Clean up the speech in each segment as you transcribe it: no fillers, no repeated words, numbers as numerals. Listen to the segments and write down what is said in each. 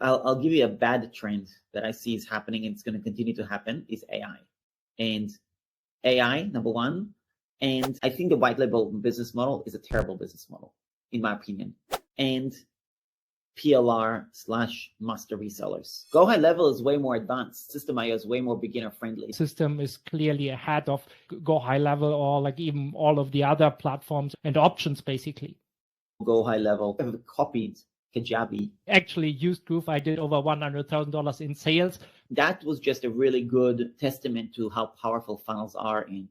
I'll give you a bad trend that I see is happening and it's going to continue to happen is AI. And AI, number one. And I think the white label business model is a terrible business model, in my opinion. And PLR/master resellers. GoHighLevel is way more advanced. Systeme.io is way more beginner friendly. Systeme is clearly ahead of GoHighLevel or like even all of the other platforms and options basically. GoHighLevel have copied Kajabi. Actually used Groove. I did over $100,000 in sales. That was just a really good testament to how powerful funnels are in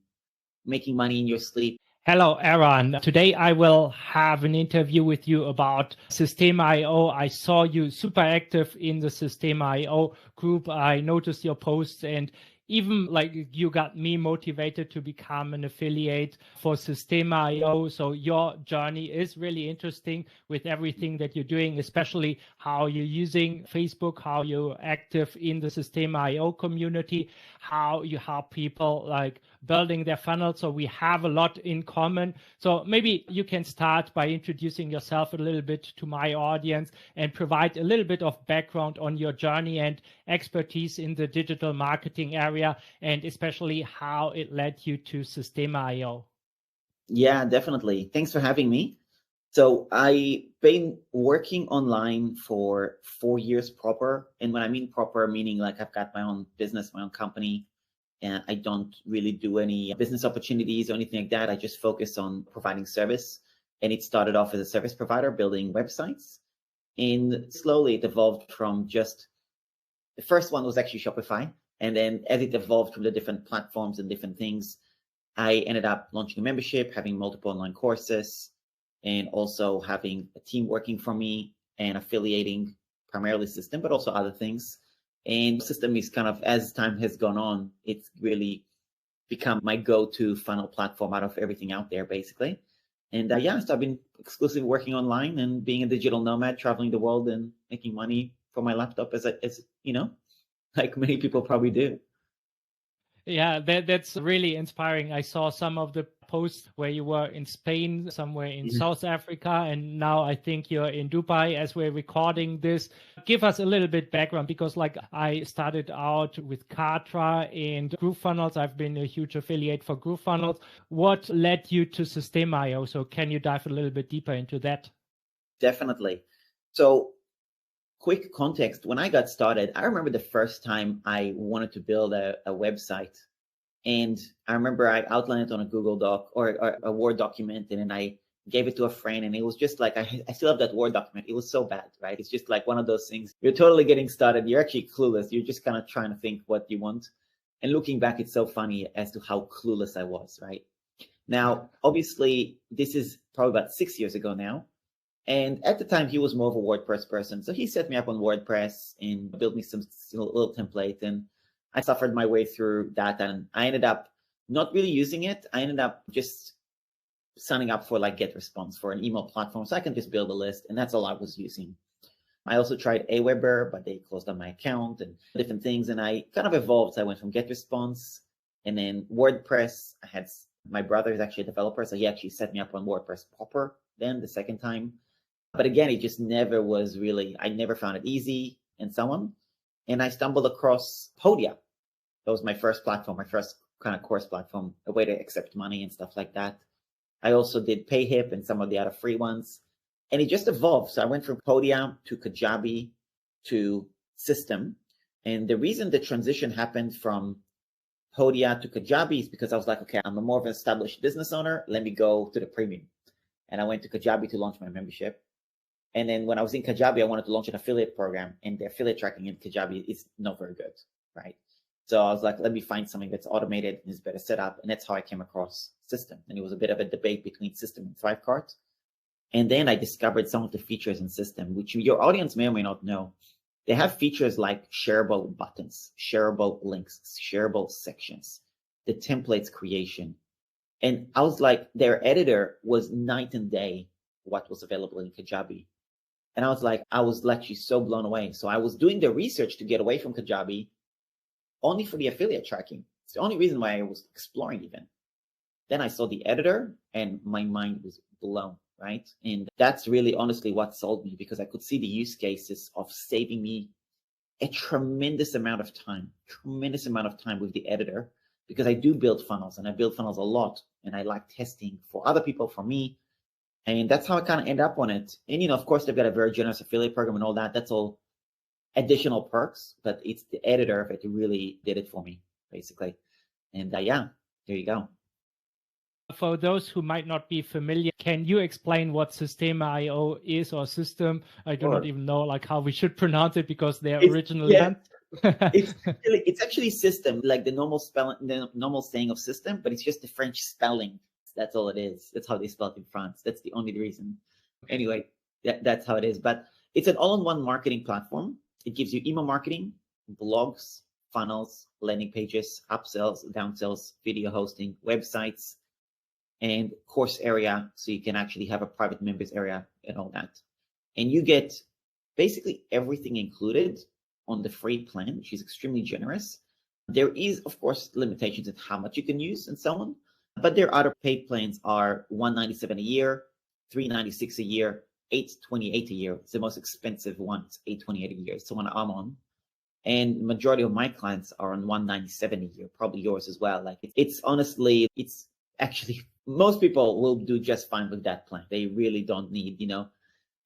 making money in your sleep. Hello, Eran. Today I will have an interview with you about Systeme.io. I saw you super active in the Systeme.io group. I noticed your posts and even like you got me motivated to become an affiliate for Systeme.io. So your journey is really interesting with everything that you're doing, especially how you're using Facebook, how you're active in the Systeme.io community, how you help people like building their funnel. So we have a lot in common. So maybe you can start by introducing yourself a little bit to my audience and provide a little bit of background on your journey and expertise in the digital marketing area, and especially how it led you to Systeme.io. Yeah, definitely. Thanks for having me. So I've been working online for 4 years proper. And when I mean proper, meaning like I've got my own business, my own company, and I don't really do any business opportunities or anything like that. I just focus on providing service. And it started off as a service provider, building websites. And slowly it evolved from just, the first one was actually Shopify. And then as it evolved from the different platforms and different things, I ended up launching a membership, having multiple online courses, and also having a team working for me and affiliating primarily Systeme, but also other things. And Systeme is kind of, as time has gone on, it's really become my go-to funnel platform out of everything out there, basically. And so I've been exclusively working online and being a digital nomad, traveling the world and making money from my laptop as you know, like many people probably do. Yeah, that's really inspiring. I saw some of the posts where you were in Spain, somewhere in South Africa, and now I think you're in Dubai as we're recording this. Give us a little bit background, because like I started out with Kartra and GrooveFunnels. I've been a huge affiliate for GrooveFunnels. What led you to Systeme.io? So can you dive a little bit deeper into that? Definitely. So quick context, when I got started, I remember the first time I wanted to build a website. And I remember I outlined it on a Google Doc or a Word document, and then I gave it to a friend, and it was just like, I still have that Word document. It was so bad, right? It's just like one of those things. You're totally getting started. You're actually clueless. You're just kind of trying to think what you want. And looking back, it's so funny as to how clueless I was, right? Now, obviously, this is probably about 6 years ago now. And at the time, he was more of a WordPress person. So he set me up on WordPress and built me some little template. And I suffered my way through that. And I ended up not really using it. I ended up just signing up for like GetResponse for an email platform. So I can just build a list. And that's all I was using. I also tried Aweber, but they closed down my account and different things. And I kind of evolved. So I went from GetResponse and then WordPress. I had my brother is actually a developer. So he actually set me up on WordPress proper then the second time. But again, it just never was really, I never found it easy and so on. And I stumbled across Podia. That was my first platform, my first kind of course platform, a way to accept money and stuff like that. I also did PayHip and some of the other free ones. And it just evolved. So I went from Podia to Kajabi to Systeme. And the reason the transition happened from Podia to Kajabi is because I was like, okay, I'm a more of an established business owner. Let me go to the premium. And I went to Kajabi to launch my membership. And then when I was in Kajabi, I wanted to launch an affiliate program, and the affiliate tracking in Kajabi is not very good, right? So I was like, let me find something that's automated and is better set up. And that's how I came across Systeme. And it was a bit of a debate between Systeme and Thrivecart. And then I discovered some of the features in Systeme, which your audience may or may not know. They have features like shareable buttons, shareable links, shareable sections, the templates creation. And I was like, their editor was night and day what was available in Kajabi. And I was like, I was actually so blown away. So I was doing the research to get away from Kajabi only for the affiliate tracking. It's the only reason why I was exploring even. Then I saw the editor and my mind was blown, right? And that's really honestly what sold me, because I could see the use cases of saving me a tremendous amount of time with the editor, because I do build funnels, and I build funnels a lot, and I like testing for other people, for me. And that's how I kind of end up on it. And, of course, they've got a very generous affiliate program and all that. That's all additional perks, but it's the editor that really did it for me, basically. And yeah, there you go. For those who might not be familiar, can you explain what Systeme.io is, or System? I do not even know how we should pronounce it, because they're originally. Yeah. it's actually system, like the normal spelling, the normal saying of system, but it's just the French spelling. That's all it is. That's how they spell it in France. That's the only reason. Anyway, that's how it is. But it's an all-in-one marketing platform. It gives you email marketing, blogs, funnels, landing pages, upsells, downsells, video hosting, websites, and course area, so you can actually have a private members area and all that. And you get basically everything included on the free plan, which is extremely generous. There is, of course, limitations in how much you can use and so on, but their other paid plans are $197 a year, $396 a year, $828 a year. It's the most expensive one. It's $828 a year. It's the one I'm on. And majority of my clients are on $197 a year, probably yours as well. It's honestly, it's actually, most people will do just fine with that plan. They really don't need,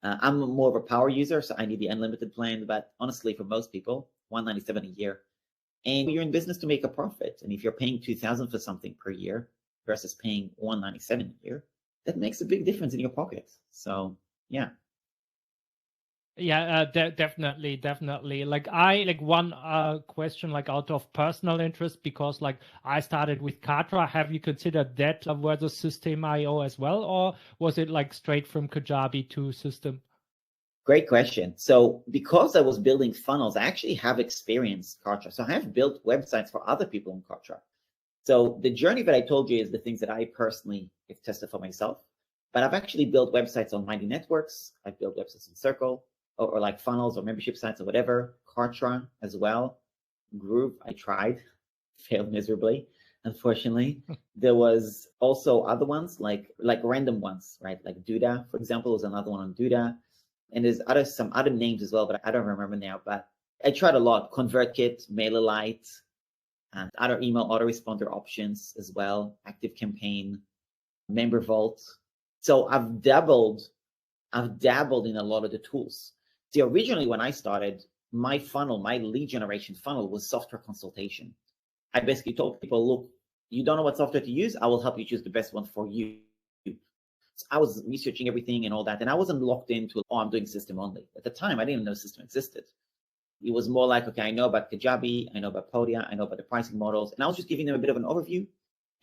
I'm more of a power user, so I need the unlimited plan. But honestly, for most people, $197 a year. And you're in business to make a profit. And if you're paying $2,000 for something per year versus paying $197 a year, that makes a big difference in your pocket. So, yeah. Yeah, definitely. One question, out of personal interest, because I started with Kartra. Have you considered that versus Systeme.io as well, or was it straight from Kajabi to System? Great question. So because I was building funnels, I actually have experienced Kartra. So I have built websites for other people on Kartra. So the journey that I told you is the things that I personally have tested for myself. But I've actually built websites on Mighty Networks. I've built websites in Circle, or funnels or membership sites or whatever. Kartra as well. Groove, I tried, failed miserably, unfortunately. There was also other ones, like random ones, right? Like Duda, for example, was another one on Duda. And there's some other names as well, but I don't remember now. But I tried a lot. ConvertKit, MailerLite, and other email autoresponder options as well. ActiveCampaign, MemberVault. So I've dabbled in a lot of the tools. See, originally when I started, my funnel, my lead generation funnel, was software consultation. I basically told people, look, you don't know what software to use, I will help you choose the best one for you. So I was researching everything and all that, and I wasn't locked into, I'm doing system only. At the time, I didn't even know system existed. It was more like, okay, I know about Kajabi, I know about Podia, I know about the pricing models, and I was just giving them a bit of an overview,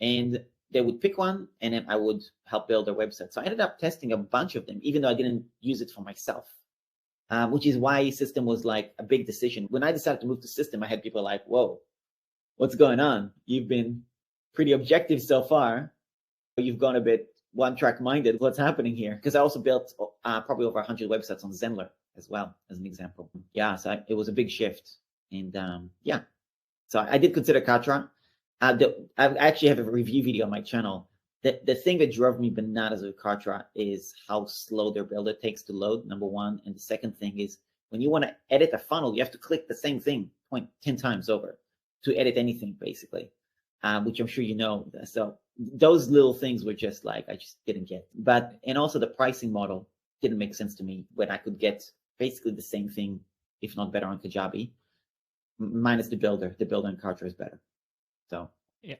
and they would pick one, and then I would help build their website. So I ended up testing a bunch of them, even though I didn't use it for myself, which is why System was a big decision. When I decided to move to System, I had people like, whoa, what's going on? You've been pretty objective so far, but you've gone a bit one-track minded. What's happening here? Because I also built probably over 100 websites on Zenler as well, as an example. Yeah, so it was a big shift. And yeah, so I did consider Kartra. I actually have a review video on my channel. The thing that drove me bananas with Kartra is how slow their builder takes to load, number one. And the second thing is, when you want to edit a funnel, you have to click the same thing 10 times over to edit anything, basically, which I'm sure you know. So those little things were just I just didn't get. And also the pricing model didn't make sense to me, when I could get basically the same thing, if not better, on Kajabi, minus the builder. The builder in Kartra is better. So yeah,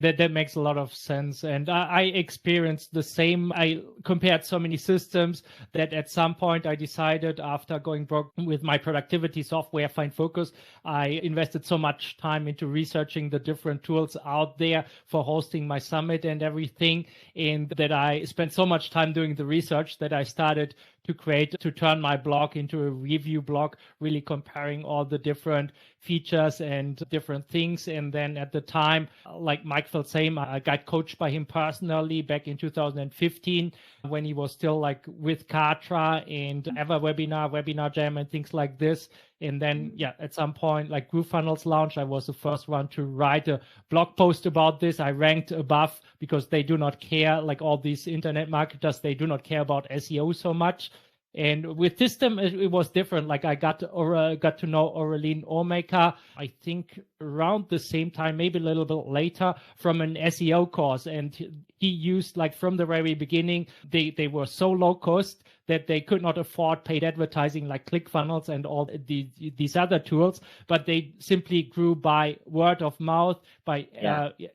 that makes a lot of sense. And I experienced the same. I compared so many systems that at some point I decided, after going broke with my productivity software, Find Focus, I invested so much time into researching the different tools out there for hosting my summit and everything, and that I spent so much time doing the research that I started to turn my blog into a review blog, really comparing all the different features and different things. And then at the time, like Mike felt same, I got coached by him personally back in 2015, when he was still with Kartra and Ever Webinar Jam and things like this. And then, at some point, like GrooveFunnels launched, I was the first one to write a blog post about this. I ranked above because they do not care, like all these internet marketers, they do not care about SEO so much. And with Systeme, it was different. Like I got to know Aurelien Ormaker, I think around the same time, maybe a little bit later, from an SEO course. And he used, like from the very beginning, they were so low cost that they could not afford paid advertising like ClickFunnels and all these other tools, but they simply grew by word of mouth, by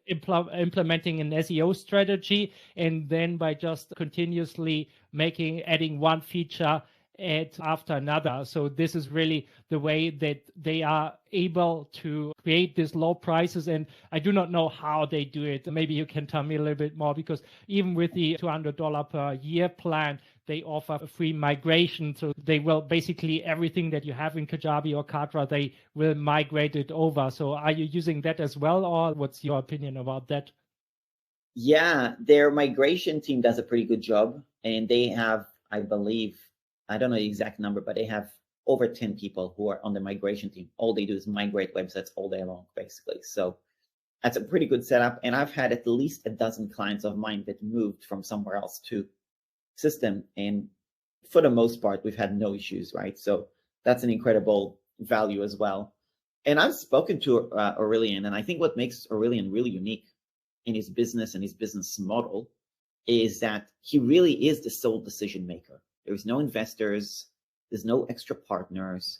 implementing an SEO strategy, and then by just continuously adding one feature after another. So this is really the way that they are able to create these low prices. And I do not know how they do it. Maybe you can tell me a little bit more, because even with the $200 per year plan, they offer a free migration. So they will basically everything that you have in Kajabi or Kartra, they will migrate it over. So are you using that as well, or what's your opinion about that? Yeah, their migration team does a pretty good job, and they have, I believe, I don't know the exact number, but they have over 10 people who are on the migration team. All they do is migrate websites all day long, basically. So that's a pretty good setup. And I've had at least a dozen clients of mine that moved from somewhere else to Systeme, and for the most part, we've had no issues, right? So that's an incredible value as well. And I've spoken to Aurelien, and I think what makes Aurelien really unique in his business and his business model is that he really is the sole decision maker. There's no investors, there's no extra partners.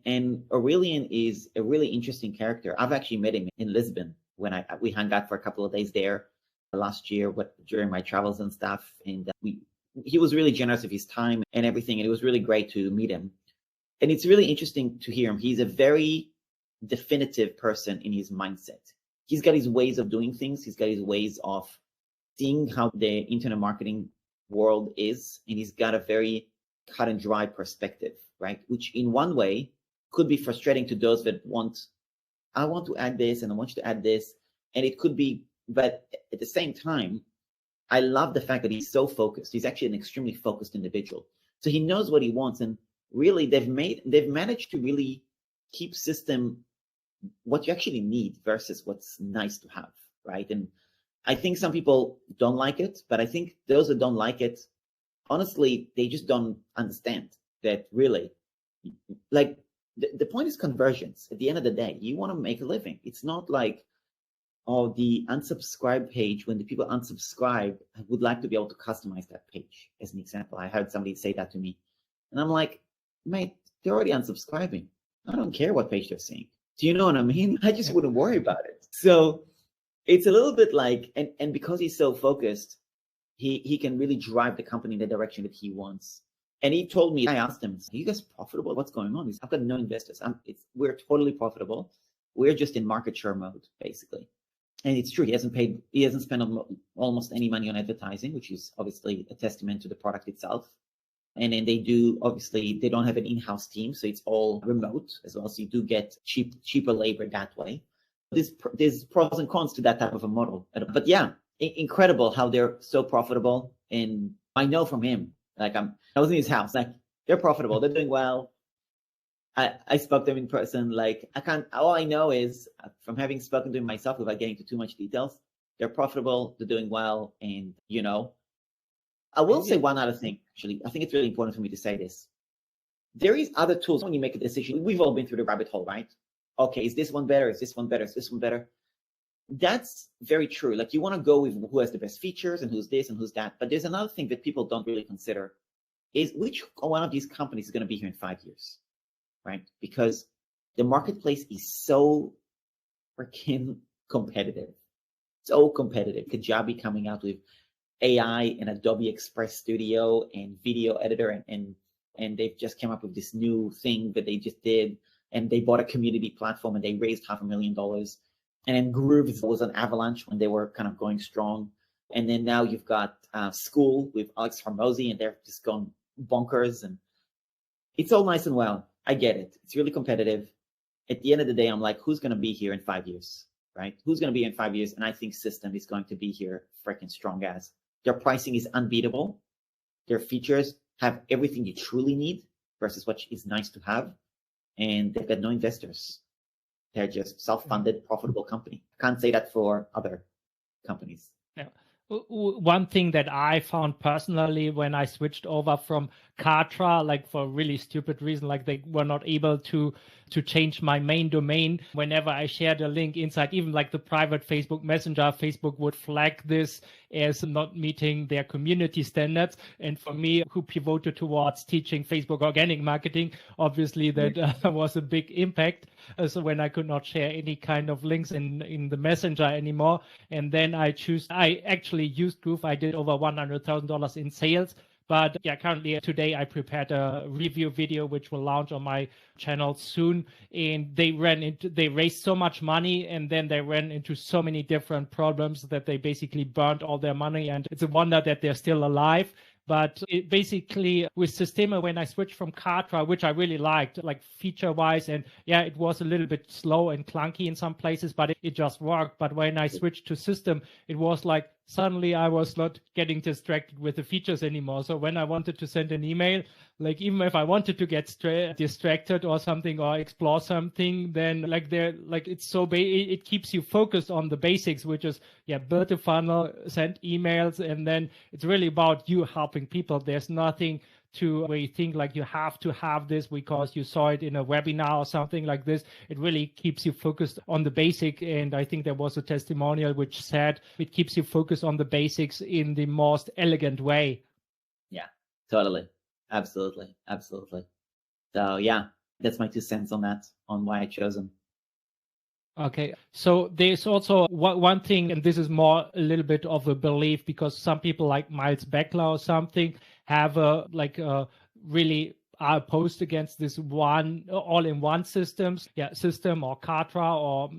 And Aurelien is a really interesting character. I've actually met him in Lisbon when we hung out for a couple of days there last year during my travels and stuff. And he was really generous of his time and everything. And it was really great to meet him. And it's really interesting to hear him. He's a very definitive person in his mindset. He's got his ways of doing things. He's got his ways of seeing how the internet marketing world is. And he's got a very cut and dry perspective, right? Which in one way could be frustrating to those that I want to add this and I want you to add this. And it could be, but at the same time, I love the fact that he's so focused. He's actually an extremely focused individual. So he knows what he wants. And really they've managed to really keep Systeme what you actually need versus what's nice to have, right? And I think some people don't like it, but I think those that don't like it, honestly, they just don't understand that really, like the point is conversions. At the end of the day, you want to make a living. It's not like, oh, the unsubscribe page, when the people unsubscribe, I would like to be able to customize that page. As an example, I heard somebody say that to me. And I'm like, mate, they're already unsubscribing. I don't care what page they're seeing. Do you know what I mean? I just wouldn't worry about it. So it's a little bit like, and because he's so focused, he can really drive the company in the direction that he wants. And he told me, I asked him, are you guys profitable? What's going on? I've got no investors. We're totally profitable. We're just in market share mode, basically. And it's true, he hasn't spent almost any money on advertising, which is obviously a testament to the product itself. And then they don't have an in-house team, so it's all remote as well. So you do get cheaper labor that way. There's pros and cons to that type of a model. But yeah, incredible how they're so profitable. And I know from him, like I was in his house, like they're profitable, they're doing well. I spoke to him in person. Like all I know is from having spoken to him myself without getting into too much details, they're profitable, they're doing well. And, I will say one other thing, actually. I think it's really important for me to say this. There is other tools when you make a decision. We've all been through the rabbit hole, right? Okay, is this one better? Is this one better? Is this one better? That's very true. Like you want to go with who has the best features and who's this and who's that. But there's another thing that people don't really consider is which one of these companies is going to be here in 5 years, right? Because the marketplace is so freaking competitive. So competitive. Kajabi coming out with AI and Adobe Express Studio and video editor, and they've just come up with this new thing that they just did, and they bought a community platform and they raised $500,000. And then Groove was an avalanche when they were kind of going strong. And then now you've got School with Alex Hormozy, and they're just gone bonkers. And it's all nice and well. I get it. It's really competitive. At the end of the day, I'm like, who's going to be here in 5 years, right? Who's going to be here in 5 years? And I think Systeme is going to be here freaking strong as. Their pricing is unbeatable. Their features have everything you truly need versus what is nice to have. and they've got no investors. They're just self-funded, profitable company. Can't say that for other companies. Yeah. One thing that I found personally when I switched over from Kartra, like for a really stupid reason, like they were not able to change my main domain. Whenever I shared a link inside, even like the private Facebook Messenger, Facebook would flag this as not meeting their community standards. And for me, who pivoted towards teaching Facebook organic marketing, obviously that was a big impact. So when I could not share any kind of links in the Messenger anymore, and then I actually used Groove. I did over $100,000 in sales. But yeah, currently today I prepared a review video which will launch on my channel soon. And they raised so much money, and then they ran into so many different problems that they basically burned all their money. And it's a wonder that they're still alive. But basically with Systeme, when I switched from Kartra, which I really liked, like feature-wise, and yeah, it was a little bit slow and clunky in some places, but it just worked. But when I switched to Systeme, it was like suddenly I was not getting distracted with the features anymore. So when I wanted to send an email, like even if I wanted to get distracted or something or explore something, then it's so it keeps you focused on the basics, which is build a funnel, send emails, and then it's really about you helping people. There's nothing to where you think like you have to have this because you saw it in a webinar or something like this. It really keeps you focused on the basic. And I think there was a testimonial which said it keeps you focused on the basics in the most elegant way. Yeah, totally. Absolutely. So yeah, that's my 2 cents on that, on why I chose them. Okay, so there's also one thing, and this is more a little bit of a belief, because some people like Miles Beckler or something have really are opposed against this all-in-one system or Kartra, or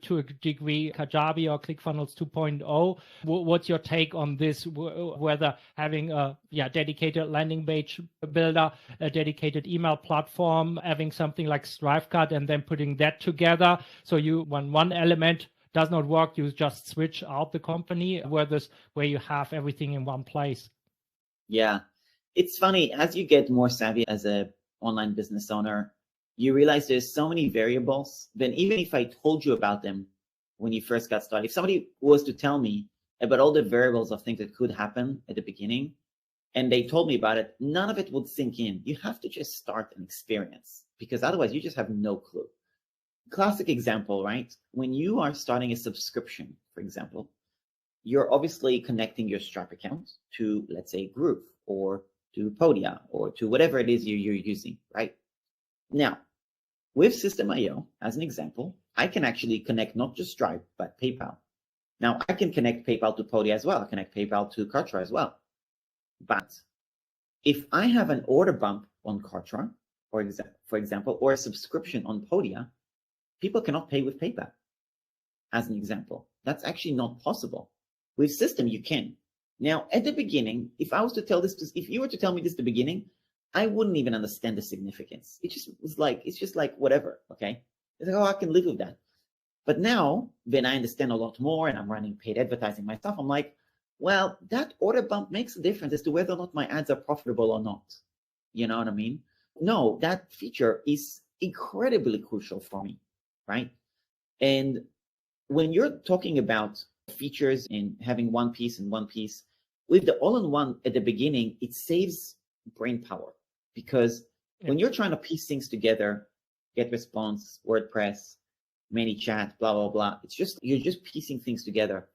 to a degree Kajabi or ClickFunnels 2.0. What's your take on this? Whether having a dedicated landing page builder, a dedicated email platform, having something like StriveCut, and then putting that together. So when one element does not work, you just switch out the company, where you have everything in one place. Yeah. It's funny, as you get more savvy as a online business owner, you realize there's so many variables. Then even if I told you about them when you first got started, if somebody was to tell me about all the variables of things that could happen at the beginning, and they told me about it, none of it would sink in. You have to just start and experience, because otherwise you just have no clue. Classic example, right? When you are starting a subscription, for example, you're obviously connecting your Stripe account to, let's say, Groove, or to Podia, or to whatever it is you're using, right? Now, with Systeme.io, as an example, I can actually connect not just Stripe, but PayPal. Now, I can connect PayPal to Podia as well. I connect PayPal to Kartra as well. But if I have an order bump on Kartra, for example, or a subscription on Podia, people cannot pay with PayPal, as an example. That's actually not possible. With Systeme, you can. Now, at the beginning, if you were to tell me this at the beginning, I wouldn't even understand the significance. It's just like whatever, okay? It's like, oh, I can live with that. But now, when I understand a lot more and I'm running paid advertising myself, I'm like, well, that order bump makes a difference as to whether or not my ads are profitable or not. You know what I mean? No, that feature is incredibly crucial for me, right? And when you're talking about features and having one piece, with the all-in-one at the beginning, it saves brain power, because when you're trying to piece things together, GetResponse, WordPress, ManyChat, blah, blah, blah, you're just piecing things together.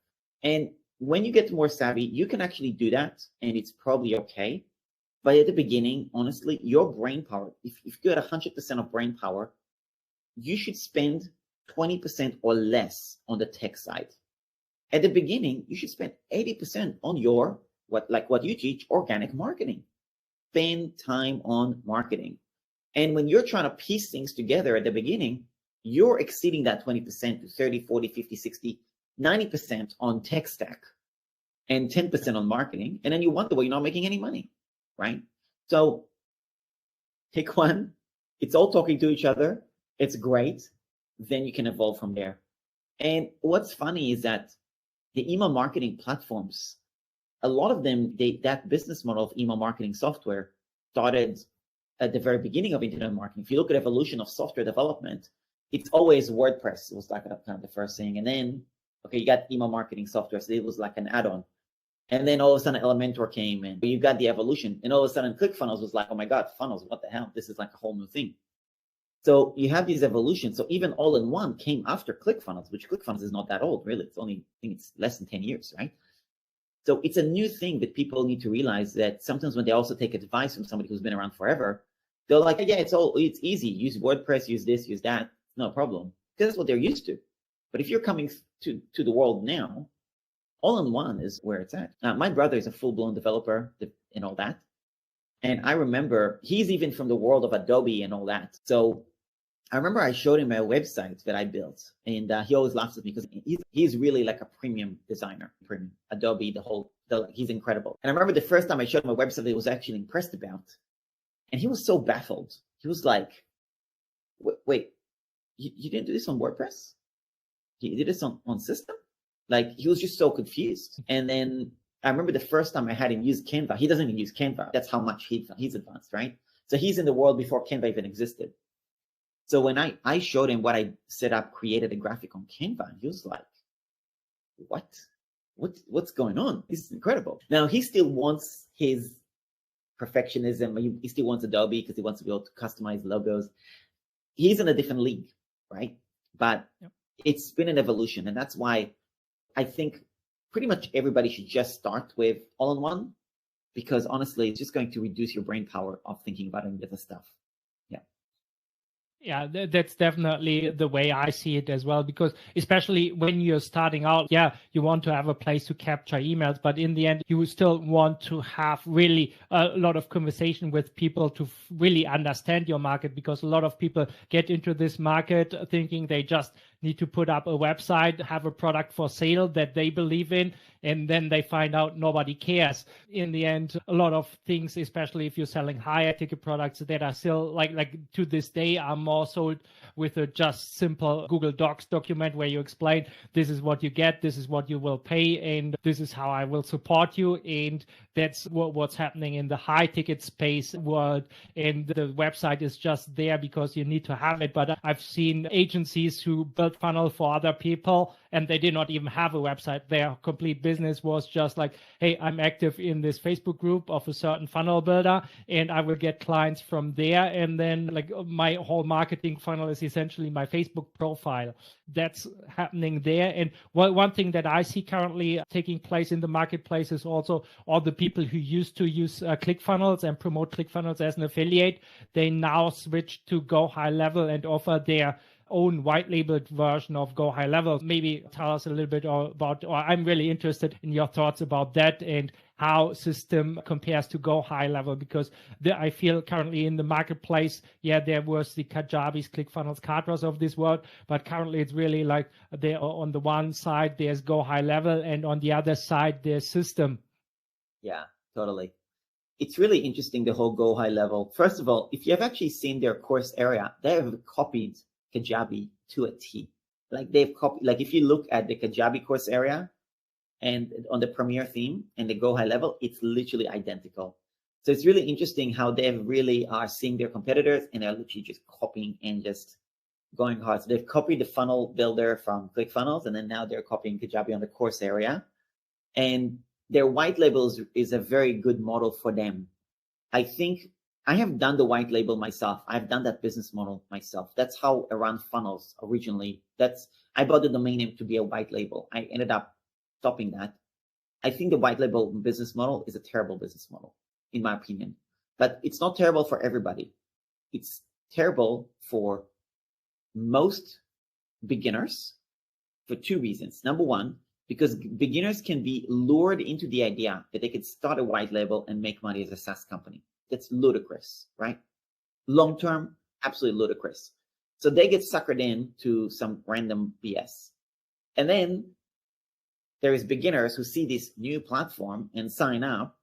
And when you get more savvy, you can actually do that, and it's probably okay. But at the beginning, honestly, your brain power, if you got 100% of brain power, you should spend 20% or less on the tech side. At the beginning, you should spend 80% on your, what you teach, organic marketing. Spend time on marketing. And when you're trying to piece things together at the beginning, you're exceeding that 20% to 30, 40, 50, 60, 90% on tech stack and 10% on marketing. And then you wonder why you're not making any money, right? So pick one. It's all talking to each other. It's great. Then you can evolve from there. And what's funny is that the email marketing platforms, a lot of them, that business model of email marketing software started at the very beginning of internet marketing, if you look at evolution of software development, it's always WordPress was like kind of the first thing. And then, okay, you got email marketing software. So it was like an add-on. And then all of a sudden Elementor came and you got the evolution. And all of a sudden ClickFunnels was like, oh my God, funnels, what the hell? This is like a whole new thing. So you have these evolutions. So even all-in-one came after ClickFunnels, which ClickFunnels is not that old, really. It's only, I think it's less than 10 years, right? So it's a new thing that people need to realize that sometimes when they also take advice from somebody who's been around forever, they're like, yeah, it's easy. Use WordPress, use this, use that. No problem. Because that's what they're used to. But if you're coming to the world now, all-in-one is where it's at. My brother is a full-blown developer and all that. And I remember he's even from the world of Adobe and all that. So I remember I showed him a website that I built, and he always laughs at me because he's really like a premium designer, premium Adobe, he's incredible. And I remember the first time I showed him a website that he was actually impressed about, and he was so baffled. He was like, wait, you didn't do this on WordPress? You did this on Systeme? Like, he was just so confused. And then I remember the first time I had him use Canva. He doesn't even use Canva. That's how much he's advanced, right? So he's in the world before Canva even existed. So when I showed him what I set up, created a graphic on Canva, he was like, what's going on? This is incredible. Now, he still wants his perfectionism. He still wants Adobe because he wants to be able to customize logos. He's in a different league, right? But It's been an evolution. And that's why I think pretty much everybody should just start with all-in-one, because honestly, it's just going to reduce your brain power of thinking about any other stuff. Yeah, that's definitely the way I see it as well, because especially when you're starting out, you want to have a place to capture emails, but in the end, you still want to have really a lot of conversation with people to really understand your market, because a lot of people get into this market thinking they just need to put up a website, have a product for sale that they believe in, and then they find out nobody cares. In the end, a lot of things, especially if you're selling higher ticket products that are still like to this day are more sold with a just simple Google Docs document where you explain, this is what you get, this is what you will pay, and this is how I will support you. And that's what's happening in the high ticket space world. And the website is just there because you need to have it. But I've seen agencies who build funnel for other people and they did not even have a website. Their complete business was just like, hey, I'm active in this Facebook group of a certain funnel builder and I will get clients from there. And then like my whole marketing funnel is essentially my Facebook profile. That's happening there. And one thing that I see currently taking place in the marketplace is also all the people who used to use ClickFunnels and promote ClickFunnels as an affiliate, they now switch to GoHighLevel and offer their own white labeled version of GoHighLevel. Maybe tell us a little bit about, or I'm really interested in your thoughts about that and how Systeme compares to GoHighLevel, because I feel currently in the marketplace, there was the Kajabi's, ClickFunnels, Carters of this world, but currently it's really like there on the one side there's GoHighLevel and on the other side there's Systeme. Yeah, totally. It's really interesting, the whole GoHighLevel. First of all, if you have actually seen their course area, they have copied Kajabi to a T. Like they've copied, like if you look at the Kajabi course area and on the Premier theme and the GoHighLevel, it's literally identical. So it's really interesting how they really are seeing their competitors and they're literally just copying and just going hard. So they've copied the funnel builder from ClickFunnels, and then now they're copying Kajabi on the course area. And their white labels is a very good model for them. I think I have done the white label myself. I've done that business model myself. That's how Eran Funnels originally, I bought the domain name to be a white label. I ended up stopping that. I think the white label business model is a terrible business model, in my opinion. But it's not terrible for everybody. It's terrible for most beginners for two reasons. Number one, because beginners can be lured into the idea that they could start a white label and make money as a SaaS company. That's ludicrous, right? Long term, absolutely ludicrous. So they get suckered into some random BS. And then there is beginners who see this new platform and sign up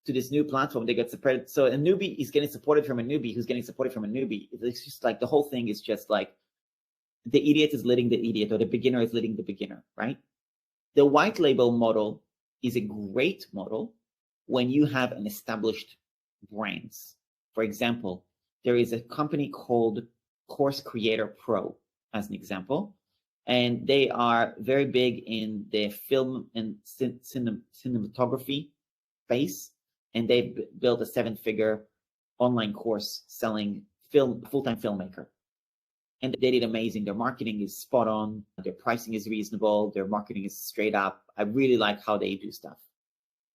to this new platform. They get supported. So a newbie is getting supported from a newbie who's getting supported from a newbie. It's just like the whole thing is just like the idiot is leading the idiot, or the beginner is leading the beginner, right? The white label model is a great model when you have an established brands. For example, there is a company called Course Creator Pro, as an example, and they are very big in the film and cinematography space, and they built a 7-figure online course selling full-time filmmaker. And they did amazing. Their marketing is spot on. Their pricing is reasonable. Their marketing is straight up. I really like how they do stuff.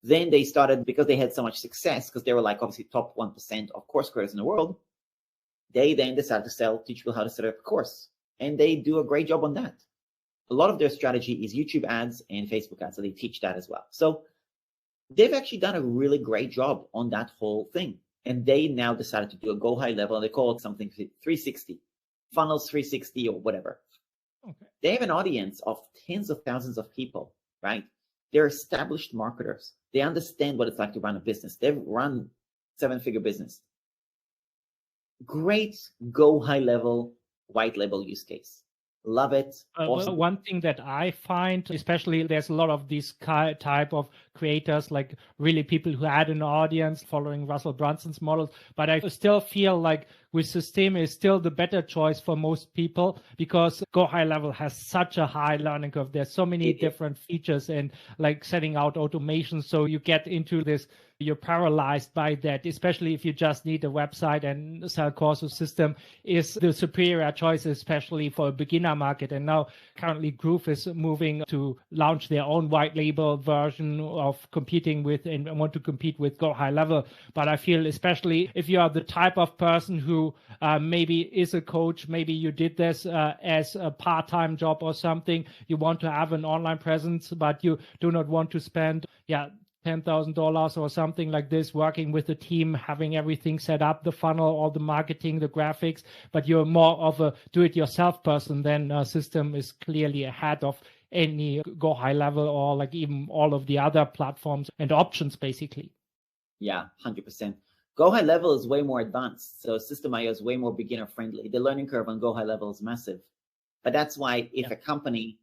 Then they started, because they had so much success, because they were like obviously top 1% of course creators in the world, they then decided to teach people how to set up a course. And they do a great job on that. A lot of their strategy is YouTube ads and Facebook ads, so they teach that as well. So they've actually done a really great job on that whole thing. And they now decided to do a GoHighLevel, and they call it something 360, Funnels 360 or whatever. Okay. They have an audience of tens of thousands of people, right? They're established marketers. They understand what it's like to run a business. They've run 7-figure business. Great GoHighLevel white label use case. Love it. Awesome. One thing that I find, especially there's a lot of these type of creators, like really people who had an audience following Russell Brunson's models, but I still feel like with Systeme is still the better choice for most people, because GoHighLevel has such a high learning curve. There's so many different features and like setting out automation. So you get into this, you're paralyzed by that, especially if you just need a website, and sell courses. Systeme is the superior choice, especially for a beginner market. And now currently Groove is moving to launch their own white label version of competing with and want to compete with GoHighLevel. But I feel especially if you are the type of person who maybe is a coach, maybe you did this as a part-time job or something, you want to have an online presence, but you do not want to spend $10,000 or something like this, working with a team, having everything set up, the funnel, all the marketing, the graphics, but you're more of a do-it-yourself person, then Systeme is clearly ahead of any GoHighLevel or like even all of the other platforms and options, basically. Yeah, 100%. GoHighLevel is way more advanced. So Systeme.io is way more beginner-friendly. The learning curve on GoHighLevel is massive. But that's why if a company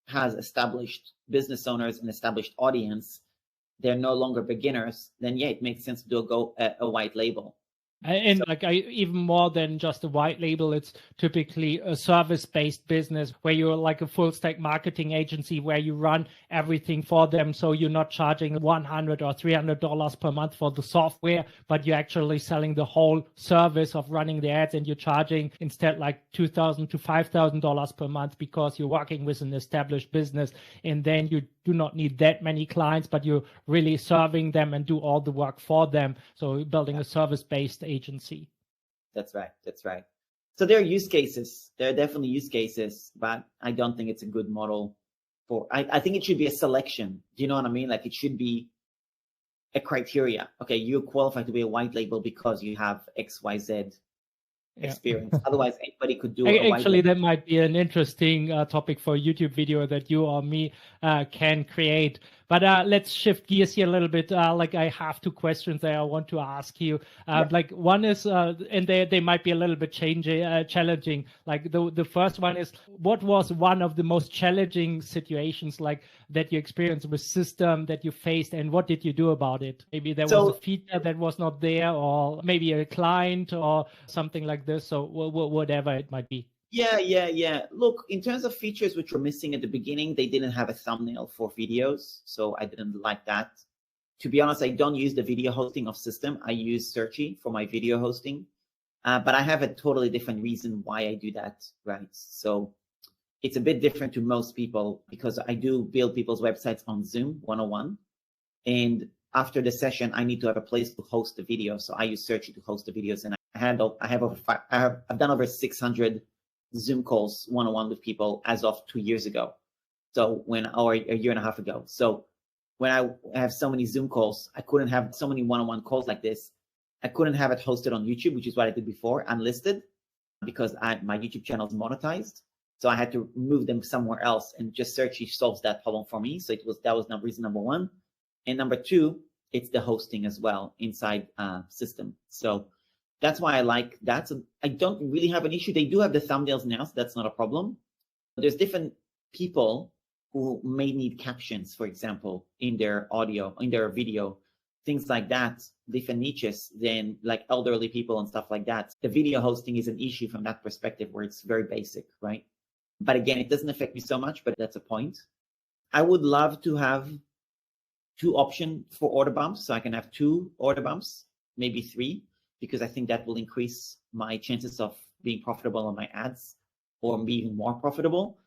has established business owners and established audience, they're no longer beginners, then it makes sense to do a white label. And even more than just a white label, it's typically a service-based business where you're like a full stack marketing agency where you run everything for them. So you're not charging $100 or $300 per month for the software, but you're actually selling the whole service of running the ads, and you're charging instead like $2,000 to $5,000 per month because you're working with an established business. And then you do not need that many clients, but you're really serving them and do all the work for them. So building a service-based agency. That's right. So there are use cases. There are definitely use cases, but I don't think it's a good model for, I think it should be a selection. Do you know what I mean? Like it should be a criteria. Okay, you qualify to be a white label because you have XYZ experience. Otherwise, anybody could do it. Actually, that might be an interesting topic for a YouTube video that you or me can create. But let's shift gears here a little bit. Like I have 2 questions that I want to ask you. Like one is, and they might be a little bit challenging. Like the first one is, what was one of the most challenging situations like that you experienced with Systeme that you faced, and what did you do about it? Maybe there was a feature that was not there, or maybe a client or something like this. So whatever it might be. Yeah. Look, in terms of features which were missing at the beginning, they didn't have a thumbnail for videos, so I didn't like that. To be honest, I don't use the video hosting of Systeme. I use Searchy for my video hosting, but I have a totally different reason why I do that, right? So it's a bit different to most people because I do build people's websites on Zoom 101, and after the session, I need to have a place to host the video. So I use Searchy to host the videos, and I've done over 600 Zoom calls one-on-one with people as of 2 years ago. Or a year and a half ago. So when I have so many Zoom calls, I couldn't have so many one-on-one calls like this. I couldn't have it hosted on YouTube, which is what I did before, unlisted, because my YouTube channel is monetized. So I had to move them somewhere else, and just Searchy solves that problem for me. So that was reason number 1. And number 2, it's the hosting as well inside Systeme. So that's why I like that. So I don't really have an issue. They do have the thumbnails now, so that's not a problem. But there's different people who may need captions, for example, in their audio, in their video, things like that. different niches than like elderly people and stuff like that. The video hosting is an issue from that perspective where it's very basic, right? But again, it doesn't affect me so much, but that's a point. I would love to have 2 options for order bumps. So I can have 2 order bumps, maybe 3, because I think that will increase my chances of being profitable on my ads or be even more profitable.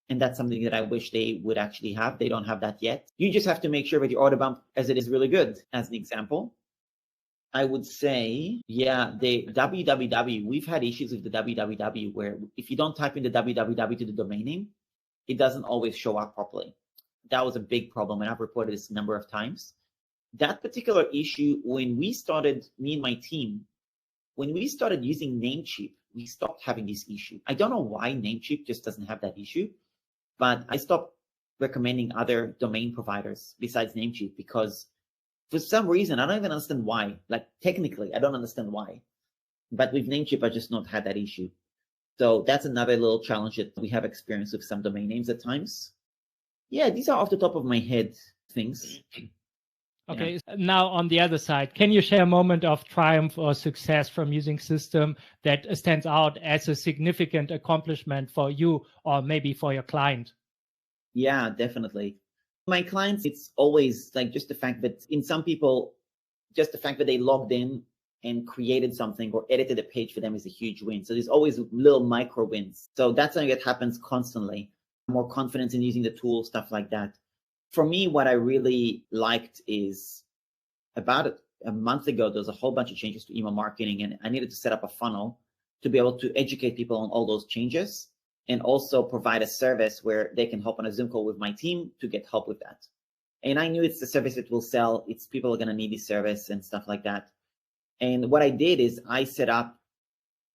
And that's something that I wish they would actually have. They don't have that yet. You just have to make sure that your order bump as it is really good. As an example, I would say, yeah, the www, we've had issues with the www where if you don't type in the www to the domain name, it doesn't always show up properly. That was a big problem, and I've reported this a number of times. That particular issue, when we started, me and my team, when we started using Namecheap, we stopped having this issue. I don't know why Namecheap just doesn't have that issue, but I stopped recommending other domain providers besides Namecheap because for some reason, I don't even understand why. Like technically, I don't understand why. But with Namecheap, I just not had that issue. So that's another little challenge that we have experienced with some domain names at times. Yeah, these are off the top of my head things. Okay, yeah. Now on the other side, can you share a moment of triumph or success from using Systeme that stands out as a significant accomplishment for you or maybe for your client? Yeah, definitely. My clients, it's always like just the fact that in some people, just the fact that they logged in and created something or edited a page for them is a huge win. So there's always little micro wins. So that's something that happens constantly. More confidence in using the tool, stuff like that. For me, what I really liked is about a month ago, there was a whole bunch of changes to email marketing, and I needed to set up a funnel to be able to educate people on all those changes and also provide a service where they can hop on a Zoom call with my team to get help with that. And I knew it's the service that will sell. It's people are going to need this service and stuff like that. And what I did is I set up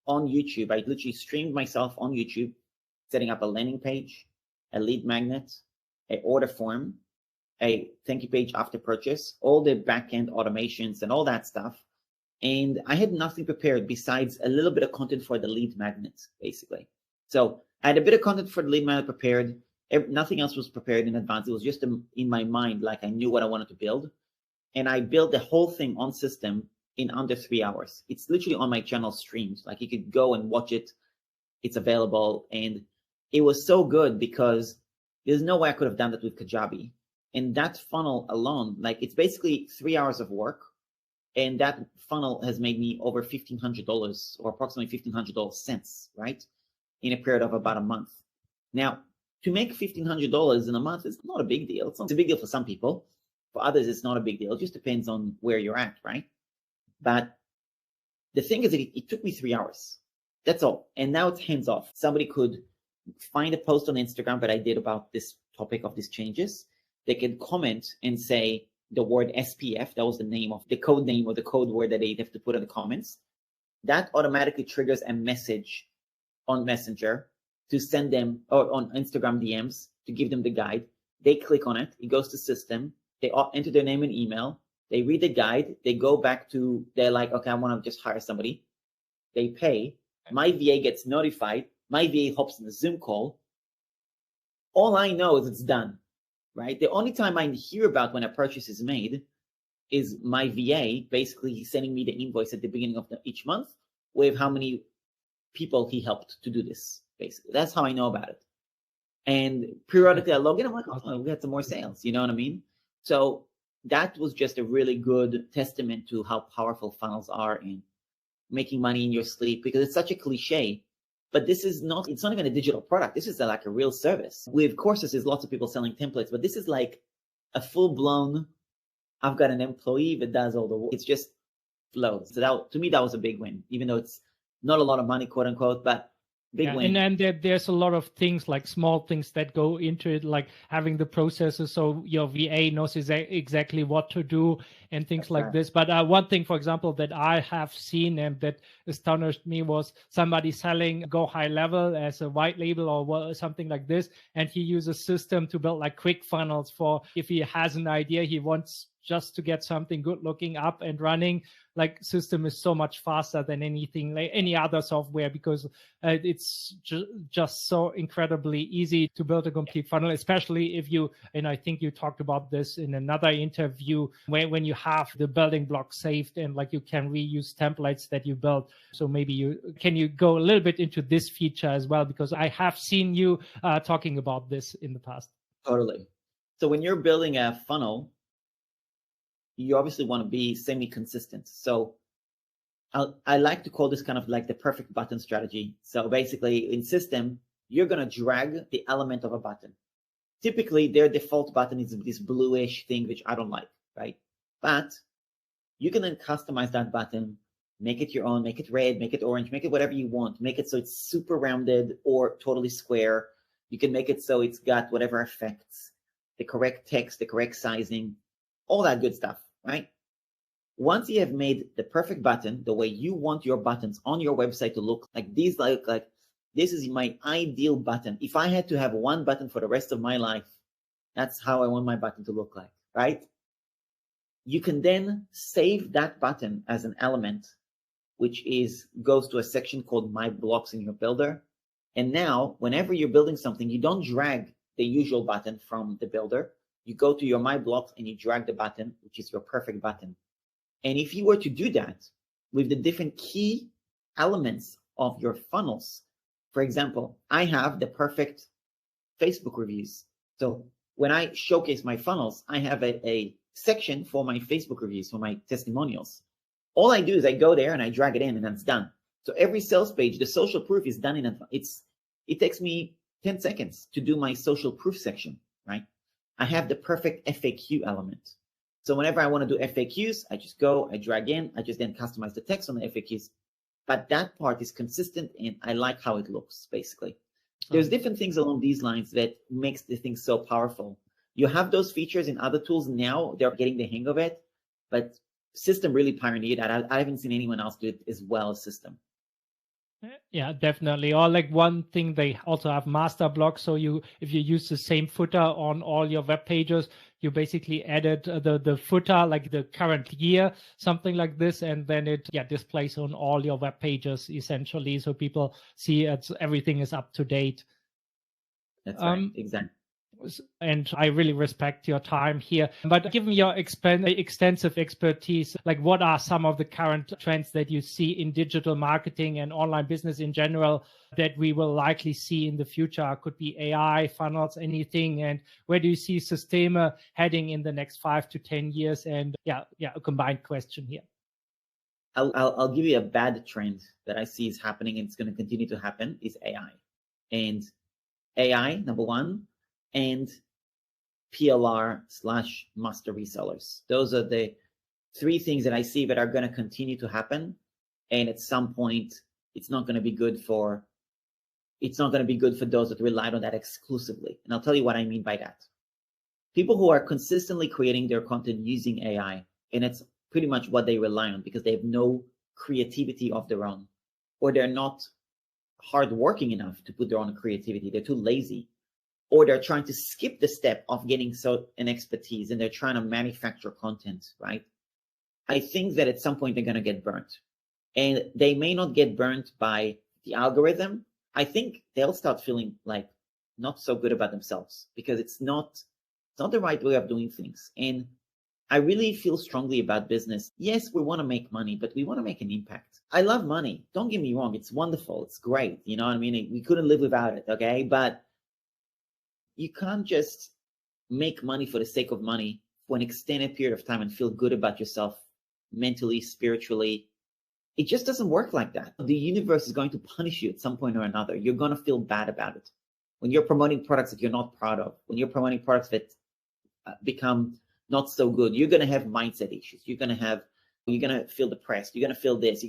on YouTube, I literally streamed myself on YouTube, setting up a landing page, a lead magnet, an order form, a thank you page after purchase, all the backend automations and all that stuff. And I had nothing prepared besides a little bit of content for the lead magnet, basically. So I had a bit of content for the lead magnet prepared. Nothing else was prepared in advance. It was just in my mind, like I knew what I wanted to build. And I built the whole thing on Systeme in under 3 hours. It's literally on my channel streamed. Like you could go and watch it. It's available. And it was so good because there's no way I could have done that with Kajabi. And that funnel alone, like it's basically 3 hours of work. And that funnel has made me over $1,500 or approximately $1,500 cents, right? In a period of about a month. Now, to make $1,500 in a month is not a big deal. It's a big deal for some people. For others, it's not a big deal. It just depends on where you're at, right? But the thing is that it took me 3 hours. That's all. And now it's hands off. Somebody could find a post on Instagram that I did about this topic of these changes. They could comment and say the word SPF. That was the name of the code name or the code word that they have to put in the comments. That automatically triggers a message on Messenger to send them, or on Instagram DMs to give them the guide. They click on it. It goes to Systeme. They enter their name and email. They read the guide. They go back to, they're like, okay, I want to just hire somebody. They pay. My VA gets notified. My VA hops in the Zoom call. All I know is it's done, right? The only time I hear about when a purchase is made is my VA basically sending me the invoice at the beginning of each month with how many people he helped to do this, basically. That's how I know about it. And periodically I log in, I'm like, oh, we had some more sales, you know what I mean? So that was just a really good testament to how powerful funnels are in making money in your sleep, because it's such a cliche, but this is not, it's not even a digital product. This is like a real service. With courses, there's lots of people selling templates, but this is like a full-blown, I've got an employee that does all the work. It's just flows. So that, to me, that was a big win, even though it's not a lot of money, quote unquote, but big win. And then there's a lot of things, like small things that go into it, like having the processes so your VA knows exactly what to do and things like this. But one thing, for example, that I have seen and that astonished me was somebody selling GoHighLevel as a white label or something like this. And he uses Systeme to build like quick funnels for if he has an idea, he wants just to get something good looking up and running, like Systeme is so much faster than anything, like any other software, because it's just so incredibly easy to build a complete funnel, especially if you, and I think you talked about this in another interview, when you have the building blocks saved and like you can reuse templates that you built. So maybe can you go a little bit into this feature as well, because I have seen you talking about this in the past. Totally. So when you're building a funnel, you obviously want to be semi-consistent. So I like to call this kind of like the perfect button strategy. So basically in Systeme, you're going to drag the element of a button. Typically their default button is this bluish thing, which I don't like, right? But you can then customize that button, make it your own, make it red, make it orange, make it whatever you want, make it so it's super rounded or totally square. You can make it so it's got whatever effects, the correct text, the correct sizing, all that good stuff, right? Once you have made the perfect button, the way you want your buttons on your website to look, like these, like this is my ideal button. If I had to have one button for the rest of my life, that's how I want my button to look like, right? You can then save that button as an element, which goes to a section called My Blocks in your builder. And now, whenever you're building something, you don't drag the usual button from the builder. You go to your My Blocks and you drag the button, which is your perfect button. And if you were to do that with the different key elements of your funnels, for example, I have the perfect Facebook reviews. So when I showcase my funnels, I have a section for my Facebook reviews, for my testimonials. All I do is I go there and I drag it in and that's done. So every sales page, the social proof is done in advance. It takes me 10 seconds to do my social proof section, right? I have the perfect FAQ element. So whenever I want to do FAQs, I just go, I drag in, I just then customize the text on the FAQs. But that part is consistent and I like how it looks, basically. There's different things along these lines that makes the thing so powerful. You have those features in other tools now, they're getting the hang of it, but Systeme really pioneered that. I haven't seen anyone else do it as well as Systeme. Yeah, definitely. Or like one thing, they also have master blocks. So if you use the same footer on all your web pages, you basically added the footer, like the current year, something like this, and then it displays on all your web pages essentially, so people see everything is up to date. That's right, exactly. And I really respect your time here. But given your extensive expertise, like what are some of the current trends that you see in digital marketing and online business in general that we will likely see in the future? Could be AI, funnels, anything. And where do you see Systeme heading in the next 5 to 10 years? And a combined question here. I'll give you a bad trend that I see is happening and it's going to continue to happen is AI. And AI, number one, and PLR/master resellers. Those are the three things that I see that are going to continue to happen. And at some point, it's not going to be good for those that relied on that exclusively. And I'll tell you what I mean by that. People who are consistently creating their content using AI, and it's pretty much what they rely on because they have no creativity of their own, or they're not hardworking enough to put their own creativity. They're too lazy. Or they're trying to skip the step of getting an expertise and they're trying to manufacture content, right? I think that at some point they're going to get burnt. And they may not get burnt by the algorithm. I think they'll start feeling like not so good about themselves because it's not the right way of doing things. And I really feel strongly about business. Yes, we want to make money, but we want to make an impact. I love money. Don't get me wrong. It's wonderful. It's great. You know what I mean? We couldn't live without it, okay? But you can't just make money for the sake of money for an extended period of time and feel good about yourself mentally, spiritually. It just doesn't work like that. The universe is going to punish you at some point or another. You're going to feel bad about it. When you're promoting products that you're not proud of, when you're promoting products that become not so good, you're going to have mindset issues. You're going to feel depressed. You're going to feel this.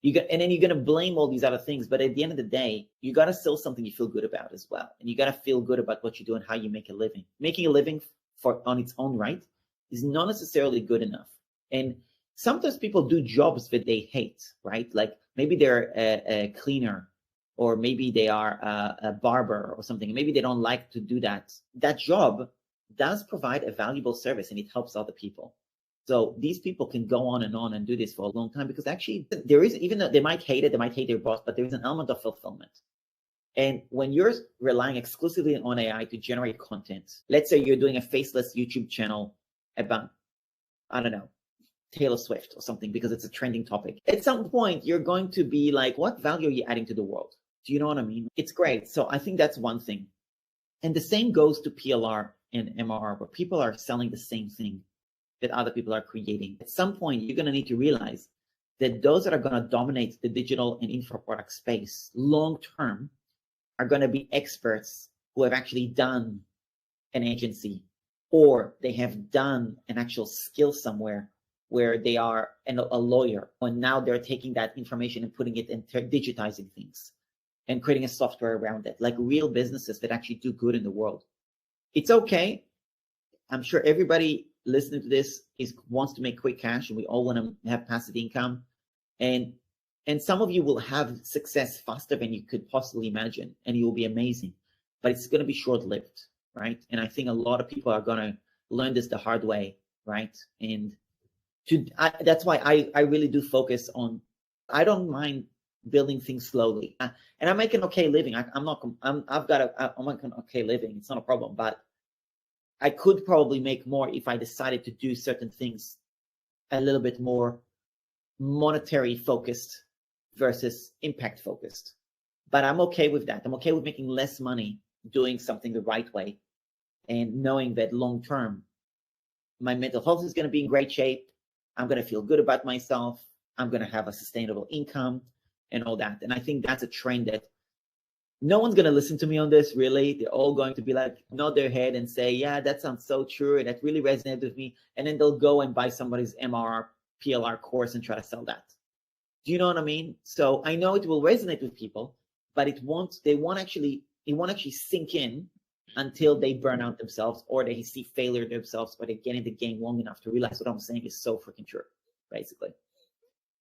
And then you're going to blame all these other things. But at the end of the day, you got to sell something you feel good about as well. And you got to feel good about what you do and how you make a living. Making a living on its own right is not necessarily good enough. And sometimes people do jobs that they hate, right? Like maybe they're a cleaner, or maybe they are a barber or something. Maybe they don't like to do that. That job does provide a valuable service and it helps other people. So these people can go on and do this for a long time, because actually there is, even though they might hate it, they might hate their boss, but there is an element of fulfillment. And when you're relying exclusively on AI to generate content, let's say you're doing a faceless YouTube channel about, I don't know, Taylor Swift or something, because it's a trending topic. At some point, you're going to be like, what value are you adding to the world? Do you know what I mean? It's great. So I think that's one thing. And the same goes to PLR and MRR, where people are selling the same thing that other people are creating. At some point, you're going to need to realize that those that are going to dominate the digital and infra product space long-term are going to be experts who have actually done an agency, or they have done an actual skill somewhere where they are a lawyer, and now they're taking that information and putting it into digitizing things and creating a software around it, like real businesses that actually do good in the world. It's okay. I'm sure everybody listening to this wants to make quick cash, and we all want to have passive income. And some of you will have success faster than you could possibly imagine, and you will be amazing, but it's going to be short-lived, right? And I think a lot of people are going to learn this the hard way, right? And that's why I really do focus on, I don't mind building things slowly, and I'm making okay living. I'm making okay living. It's not a problem, but I could probably make more if I decided to do certain things a little bit more monetary focused versus impact focused. But I'm okay with that. I'm okay with making less money doing something the right way, and knowing that long term my mental health is going to be in great shape. I'm going to feel good about myself. I'm going to have a sustainable income and all that. And I think that's a trend that no one's going to listen to me on this, really. They're all going to be like, nod their head and say, yeah, that sounds so true, and that really resonated with me. And then they'll go and buy somebody's MRR, PLR course and try to sell that. Do you know what I mean? So I know it will resonate with people, but it won't actually sink in until they burn out themselves, or they see failure themselves, or they get in the game long enough to realize what I'm saying is so freaking true, basically.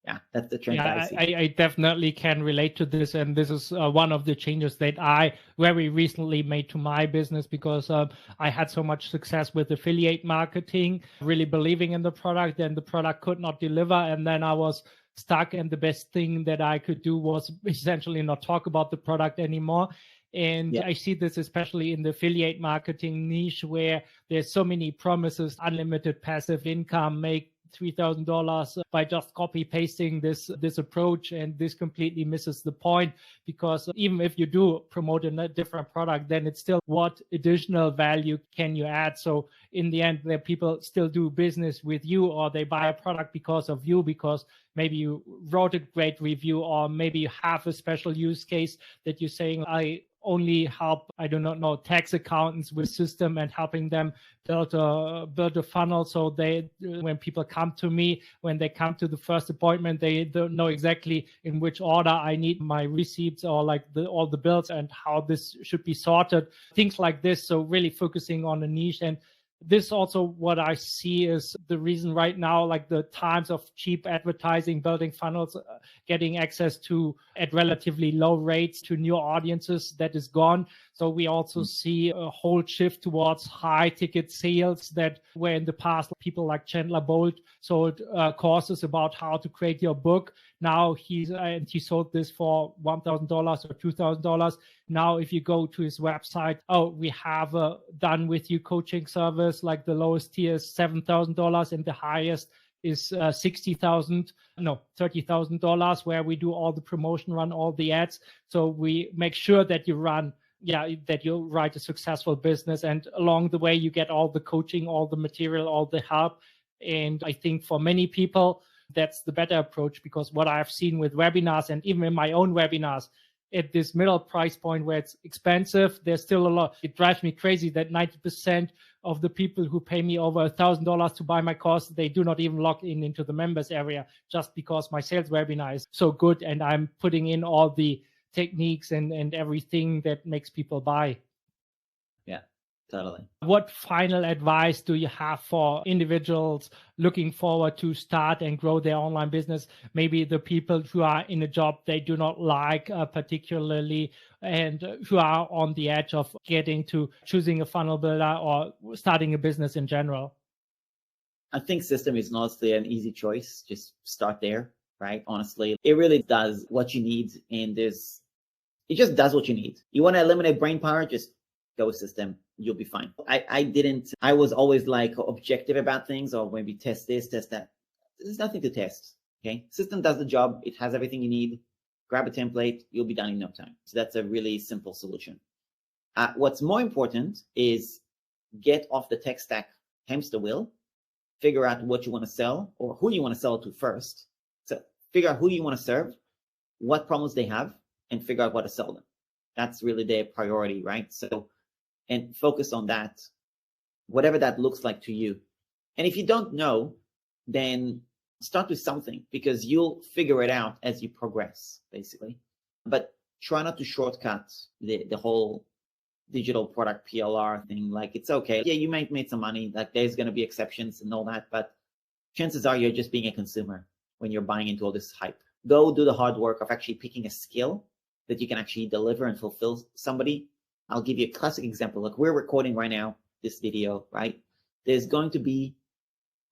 Yeah, that's the trend I see. I definitely can relate to this, and this is one of the changes that I very recently made to my business, because I had so much success with affiliate marketing, really believing in the product, and the product could not deliver, and then I was stuck, and the best thing that I could do was essentially not talk about the product anymore. And yeah, I see this especially in the affiliate marketing niche, where there's so many promises, unlimited passive income, make $3,000 by just copy pasting this approach, and this completely misses the point, because even if you do promote a different product, then it's still what additional value can you add. So in the end, that people still do business with you, or they buy a product because of you, because maybe you wrote a great review, or maybe you have a special use case that you're saying, I only help, I do not know, tax accountants with Systeme and helping them build a funnel. So they, when people come to me, when they come to the first appointment, they don't know exactly in which order I need my receipts, or like all the bills, and how this should be sorted, things like this. So really focusing on a niche. And this also, what I see is the reason right now, like the times of cheap advertising, building funnels, getting access to at relatively low rates to new audiences, that is gone. So we also see a whole shift towards high ticket sales, that where in the past people like Chandler Bolt sold courses about how to create your book. Now he sold this for $1,000 or $2,000. Now, if you go to his website, we have a done with you coaching service, like the lowest tier is $7,000 and the highest is $30,000, where we do all the promotion, run all the ads. So we make sure that you that you write a successful business, and along the way you get all the coaching, all the material, all the help. And I think for many people, that's the better approach, because what I've seen with webinars, and even in my own webinars, at this middle price point where it's expensive, there's still a lot. It drives me crazy that 90% of the people who pay me over $1,000 to buy my course, they do not even log in into the members area, just because my sales webinar is so good and I'm putting in all the techniques and everything that makes people buy. Yeah, totally. What final advice do you have for individuals looking forward to start and grow their online business? Maybe the people who are in a job they do not like particularly, and who are on the edge of getting to choosing a funnel builder or starting a business in general. I think Systeme is honestly an easy choice. Just start there, right? Honestly, it really does what you need, and it just does what you need. You want to eliminate brain power, just go with Systeme. You'll be fine. I was always like objective about things, or maybe test this, test that. There's nothing to test. Okay. Systeme does the job. It has everything you need. Grab a template. You'll be done in no time. So that's a really simple solution. What's more important is get off the tech stack hamster wheel, figure out what you want to sell or who you want to sell to first. So figure out who you want to serve, what problems they have, and figure out what to sell them. That's really their priority, right? So, and focus on that, whatever that looks like to you. And if you don't know, then start with something, because you'll figure it out as you progress, basically. But try not to shortcut the whole digital product PLR thing. Like, it's okay. Yeah, you might make some money. Like, there's going to be exceptions and all that, but chances are you're just being a consumer when you're buying into all this hype. Go do the hard work of actually picking a skill that you can actually deliver and fulfill somebody. I'll give you a classic example. Like, we're recording right now this video, right? There's going to be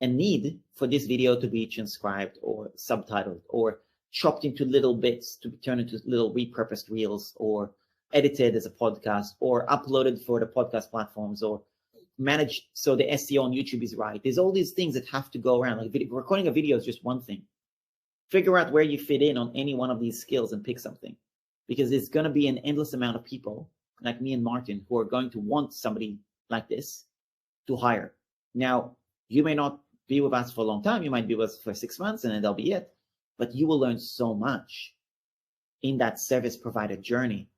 a need for this video to be transcribed or subtitled or chopped into little bits to be turned into little repurposed reels, or edited as a podcast, or uploaded for the podcast platforms, or managed so the SEO on YouTube is right. There's all these things that have to go around. Like, recording a video is just one thing. Figure out where you fit in on any one of these skills and pick something, because there's going to be an endless amount of people like me and Martin who are going to want somebody like this to hire. Now, you may not be with us for a long time. You might be with us for 6 months and then that'll be it. But you will learn so much in that service provider journey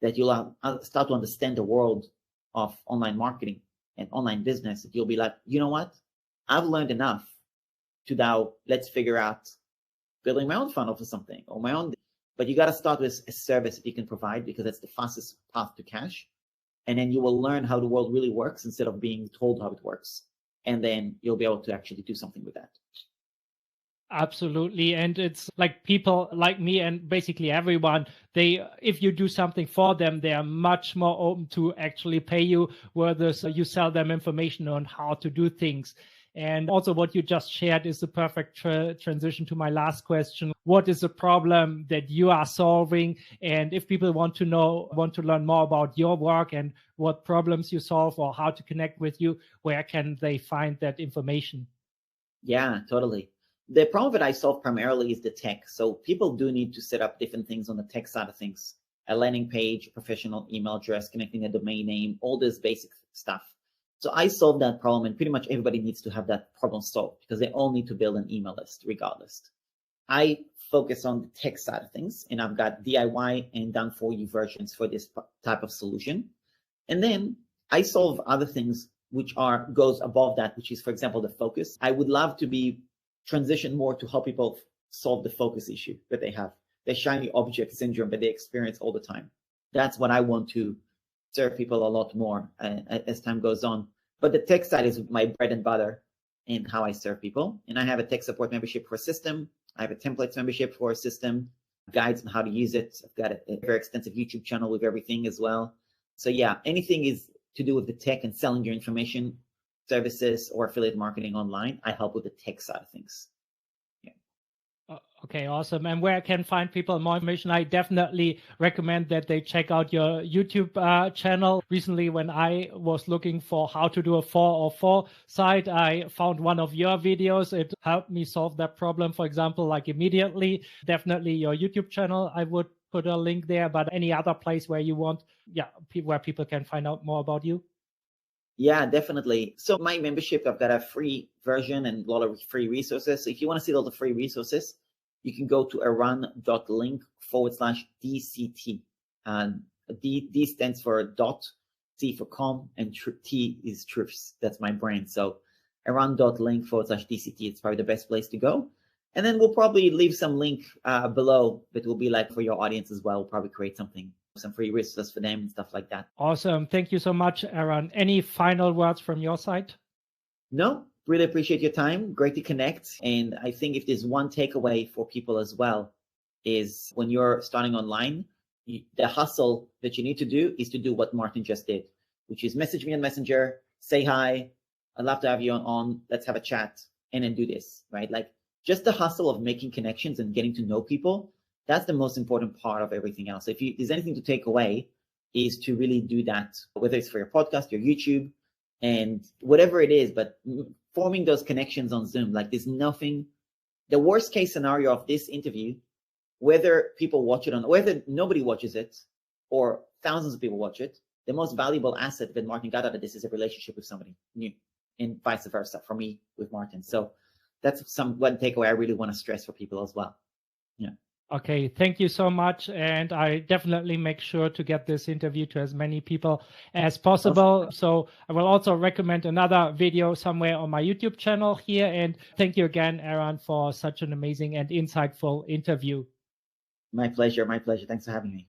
that you'll start to understand the world of online marketing and online business. That you'll be like, you know what? I've learned enough to now let's figure out building my own funnel for something or my own. But you got to start with a service that you can provide, because that's the fastest path to cash. And then you will learn how the world really works instead of being told how it works. And then you'll be able to actually do something with that. Absolutely. And it's like people like me and basically everyone, if you do something for them, they are much more open to actually pay you, whether you sell them information on how to do things. And also what you just shared is the perfect transition to my last question. What is the problem that you are solving? And if people want to learn more about your work and what problems you solve or how to connect with you, where can they find that information? Yeah, totally. The problem that I solve primarily is the tech. So people do need to set up different things on the tech side of things. A landing page, a professional email address, connecting a domain name, all this basic stuff. So I solve that problem, and pretty much everybody needs to have that problem solved, because they all need to build an email list regardless. I focus on the tech side of things, and I've got DIY and done for you versions for this type of solution. And then I solve other things which goes above that, which is, for example, the focus. I would love to be transition more to help people solve the focus issue that they have, the shiny object syndrome that they experience all the time. That's what I want to serve people a lot more as time goes on. But the tech side is my bread and butter in how I serve people. And I have a tech support membership for Systeme. I have a templates membership for Systeme, guides on how to use it. I've got a very extensive YouTube channel with everything as well. So yeah, anything is to do with the tech and selling your information, services, or affiliate marketing online, I help with the tech side of things. Okay, awesome. And where I can find people more information, I definitely recommend that they check out your YouTube channel. Recently, when I was looking for how to do a 404 site, I found one of your videos. It helped me solve that problem, for example, like immediately. Definitely your YouTube channel, I would put a link there, but any other place where you want, where people can find out more about you? Yeah, definitely. So my membership, I've got a free version and a lot of free resources. So if you want to see all the free resources, you can go to eran.link/DCT. D stands for dot, C for com, and T is truths. That's my brand. So eran.link/DCT. It's probably the best place to go. And then we'll probably leave some link below that will be like for your audience as well. We'll probably create some free resources for them and stuff like that. Awesome. Thank you so much, Eran. Any final words from your side? No, really appreciate your time. Great to connect. And I think if there's one takeaway for people as well, is when you're starting online, the hustle that you need to do is to do what Martin just did, which is message me on Messenger, say hi, I'd love to have you on. Let's have a chat and then do this, right? Like just the hustle of making connections and getting to know people. That's the most important part of everything else. If there's anything to take away, is to really do that, whether it's for your podcast, your YouTube, and whatever it is, but forming those connections on Zoom. Like there's nothing, the worst case scenario of this interview, whether people watch it whether nobody watches it or thousands of people watch it, the most valuable asset that Martin got out of this is a relationship with somebody new, and vice versa for me with Martin. So that's one takeaway I really want to stress for people as well. Yeah. Okay, thank you so much. And I definitely make sure to get this interview to as many people as possible. Awesome. So I will also recommend another video somewhere on my YouTube channel here. And thank you again, Eran, for such an amazing and insightful interview. My pleasure. My pleasure. Thanks for having me.